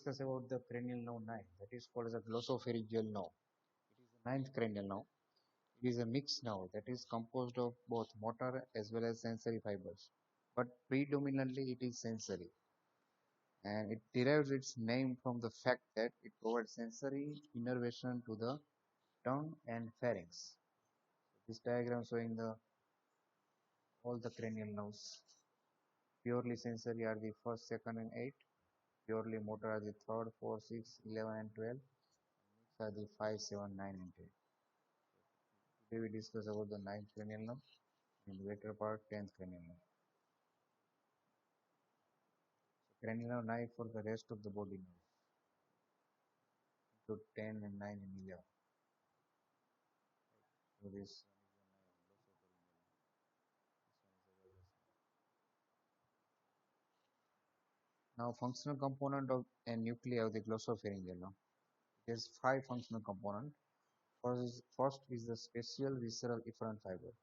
discuss about the cranial nerve 9, that is called as a glossopharyngeal nerve. It is the ninth cranial nerve. It is a mixed nerve that is composed of both motor as well as sensory fibers, but predominantly it is sensory, and it derives its name from the fact that it provides sensory innervation to the tongue and pharynx. This diagram showing the all the cranial nerves. Purely sensory are the first, second, and eighth. Purely motor are the third, fourth, sixth, 11, and 12. Mixed are the 5, 7, 9, and 10. Today we discuss about the ninth cranial nerve and later part 10th cranial nerve. So cranial nerve 9 for the rest of the body nerve. To 10 and 9 and 11. So this now functional component of and nuclei of the glossopharyngeal nerve. It has 5 functional components. First is the special visceral efferent fiber.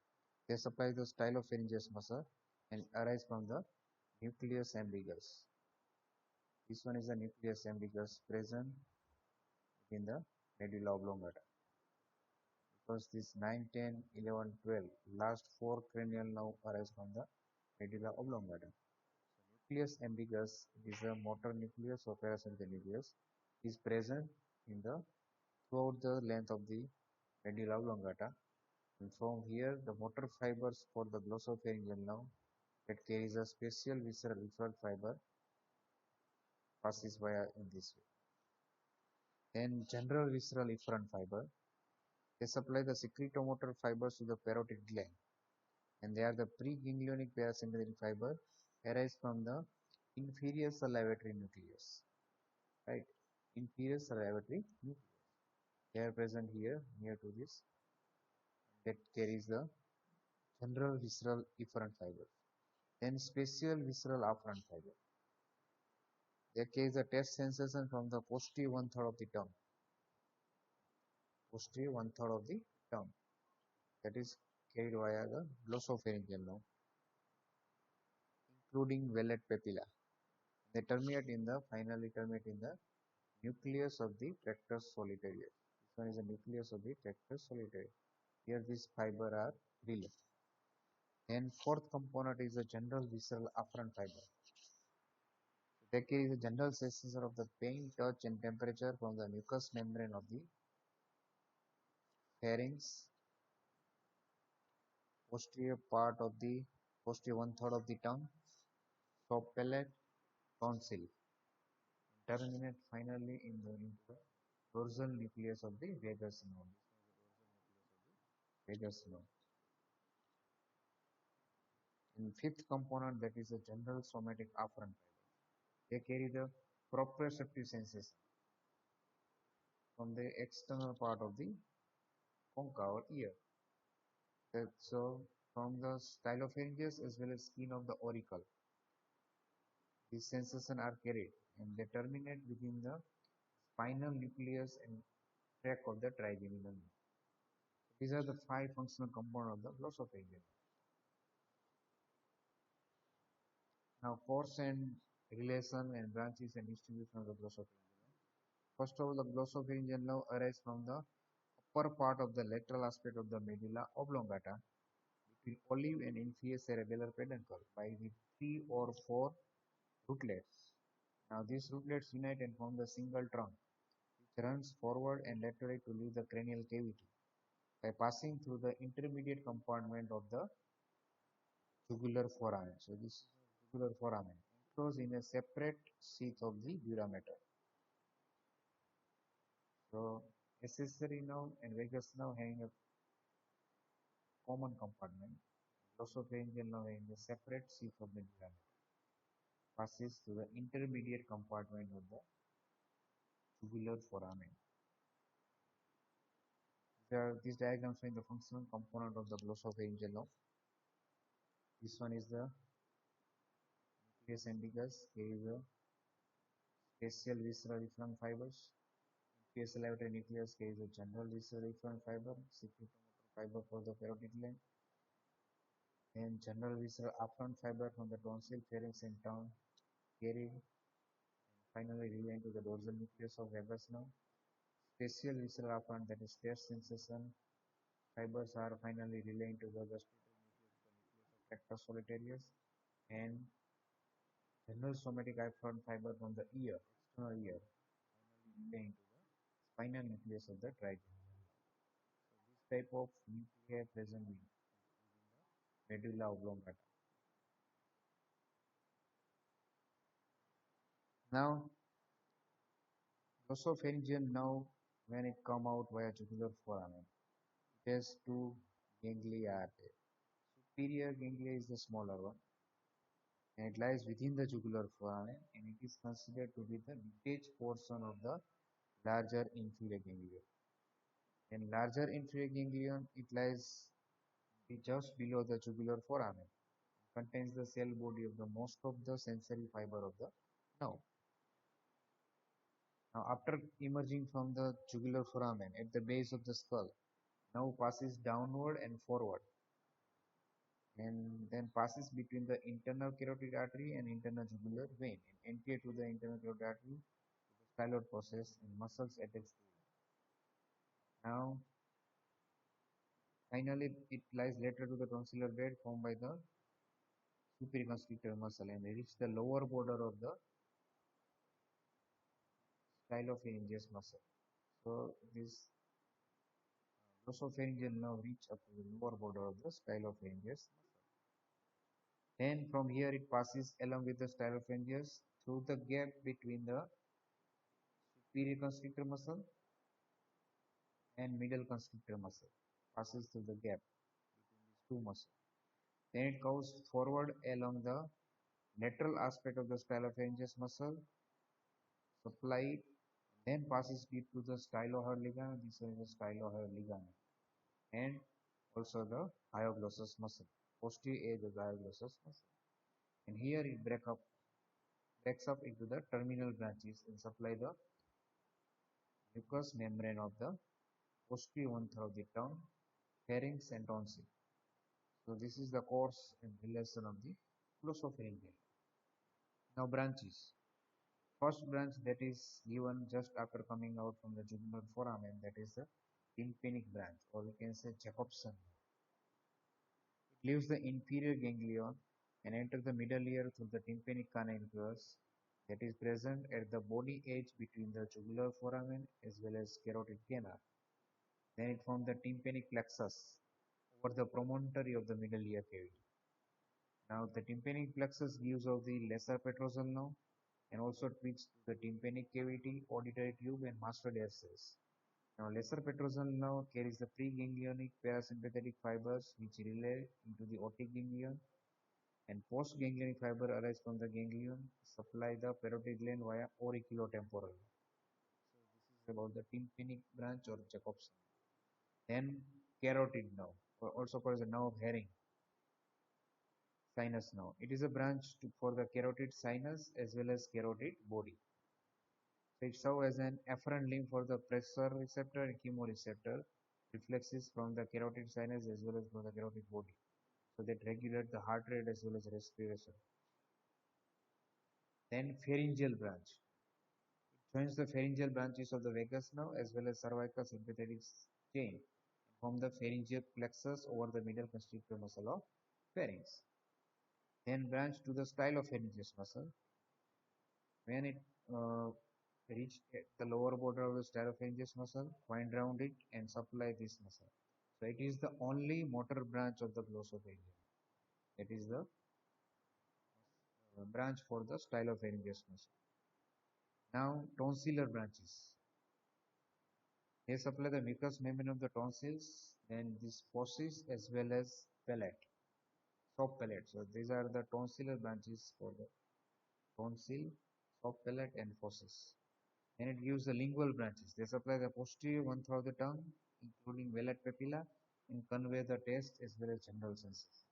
They supply the stylopharyngeus muscle and arise from the nucleus ambiguus. This one is the nucleus ambiguus present in the medulla oblongata. Because this 9, 10, 11, 12 last 4 cranial nerve arise from the medulla oblongata. So nucleus ambiguus is a motor nucleus or parasympathetic nucleus is present in the throughout the length of the medulla oblongata, and from here the motor fibers for the glossopharyngeal nerve that carries a special visceral efferent fiber passes via in this way. Then general visceral efferent fiber, they supply the secretomotor fibers to the parotid gland, and they are the preganglionic parasympathetic fiber arise from the inferior salivatory nucleus, right? Inferior salivatory nucleus. They are present here near to this that carries the general visceral efferent fiber. Then special visceral afferent fiber. They carry the taste sensation from the posterior one-third of the tongue. Posterior one-third of the tongue. That is carried via the glossopharyngeal nerve, including vellet papilla. They finally terminate in the nucleus of the tractus solitarius. This one is the nucleus of the tractus solitarius. Here these fiber are released. And fourth component is the general visceral afferent fiber. They carry the general sensation of the pain, touch, and temperature from the mucous membrane of the pharynx, posterior one-third of the tongue, soft palate, tonsil. Terminate finally in the dorsal nucleus of the vagus nerve. Vagus nerve. In fifth component, that is the general somatic afferent fiber. They carry the proprioceptive sensation from the external part of the concha or ear. So from the stylopharyngeus as well as skin of the auricle, these sensations are carried and they terminate within the spinal nucleus and tract of the trigeminal. These are the 5 functional components of the glossopharyngeal. Now, course and relation and branches and distribution of the glossopharyngeal. First of all, the glossopharyngeal nerve arises from the upper part of the lateral aspect of the medulla oblongata between olive and inferior cerebellar peduncle by the 3 or 4 rootlets. Now, these rootlets unite and form the single trunk, which runs forward and laterally to leave the cranial cavity by passing through the intermediate compartment of the jugular foramen. So, this is the jugular foramen enclosed in a separate sheath of the dura mater. So, accessory nerve and vagus nerve having a common compartment, glossopharyngeal nerve having a separate sheath of the dura mater passes through the intermediate compartment of the jugular foramen. These diagrams showing the functional component of the glossopharyngeal nerve. This one is the nucleus ambiguus, carries the special visceral efferent fibers. Inferior salivatory nucleus carries the general visceral efferent fiber, secretomotor fiber for the parotid gland, and general visceral afferent fiber from the tonsil, pharynx, and tongue carried. And finally relay into the dorsal nucleus of vagus nerve. Facial visceral afferent, that is taste sensation fibers, are finally relaying to the gustatory nucleus, the nucleus of tractus solitarius, and general somatic afferent fiber from the ear, external ear, finally relaying to the spinal nucleus of the trigeminal nerve. So this type of nuclei present within the medulla oblongata. Now, glossopharyngeal nerve, when it come out via jugular foramen, it has two ganglia are there. Superior ganglia is the smaller one, and it lies within the jugular foramen, and it is considered to be the detached portion of the larger inferior ganglion. In larger inferior ganglion, it lies just below the jugular foramen, contains the cell body of the most of the sensory fiber of the nerve. Now, after emerging from the jugular foramen at the base of the skull, nerve passes downward and forward, and then passes between the internal carotid artery and internal jugular vein, and anterior to the internal carotid artery, the styloid process and muscles attached to it. Now, finally, it lies lateral to the tonsillar bed formed by the supraconstrictor muscle and reach the lower border of the stylopharyngeus muscle. So, this glossopharyngeal nerve reach up to the lower border of the stylopharyngeus muscle. Then from here it passes along with the stylopharyngeus through the gap between the superior constrictor muscle and middle constrictor muscle. Passes through the gap between these two muscles. Then it goes forward along the lateral aspect of the stylopharyngeus muscle, supply it, then passes deep to the stylohyoid ligament. This is the stylohyoid ligament, and also the hyoglossus muscle, posterior edge of the hyoglossus muscle. And here it breaks up into the terminal branches and supply the mucous membrane of the posterior one-third of the tongue, pharynx and tonsil. So this is the course and relation of the glossopharyngeal. Now branches. First branch that is given just after coming out from the jugular foramen, that is the tympanic branch, or we can say Jacobson. It leaves the inferior ganglion and enters the middle ear through the tympanic canal that is present at the body edge between the jugular foramen as well as carotid canal. Then it forms the tympanic plexus over the promontory of the middle ear cavity. Now the tympanic plexus gives off the lesser petrosal nerve and also tweaks to the tympanic cavity, auditory tube and mastoid air cells. Now lesser petrosal nerve carries the preganglionic parasympathetic fibers which relay into the otic ganglion, and postganglionic fiber arise from the ganglion, supply the parotid gland via auriculotemporal. So this is about the tympanic branch or Jacobson. Then carotid nerve, or also called as the nerve of herring, sinus nerve. It is a branch for the carotid sinus as well as carotid body. So it serves as an afferent limb for the pressure receptor and chemoreceptor reflexes from the carotid sinus as well as from the carotid body, so that regulate the heart rate as well as respiration. Then pharyngeal branch. It joins the pharyngeal branches of the vagus nerve as well as cervical sympathetic chain and form the pharyngeal plexus over the middle constrictor muscle of pharynx. Then branch to the stylopharyngeus muscle. When it reach the lower border of the stylopharyngeus muscle, wind around it and supply this muscle. So it is the only motor branch of the glossopharyngeal. That is the branch for the stylopharyngeus muscle. Now tonsillar branches. They supply the mucous membrane of the tonsils, then this fauces as well as palate, soft palate. So these are the tonsillar branches for the tonsil, soft palate and fauces. And it gives the lingual branches. They supply the posterior one-third of the tongue, including velar papilla, and convey the taste as well as general senses.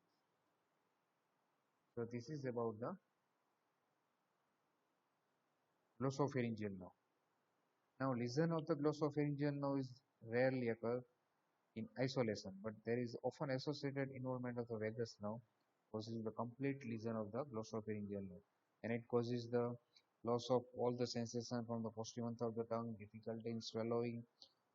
So this is about the glossopharyngeal nerve. Now, lesion of the glossopharyngeal nerve is rarely occur in isolation, but there is often associated involvement of the vagus nerve causes the complete lesion of the glossopharyngeal nerve, and it causes the loss of all the sensation from the posterior of the tongue, difficulty in swallowing,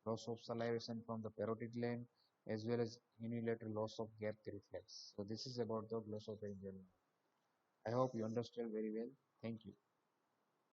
loss of salivation from the parotid gland, as well as unilateral loss of gap reflex. So this is about the glossopharyngeal nerve. I hope you understand very well. Thank you.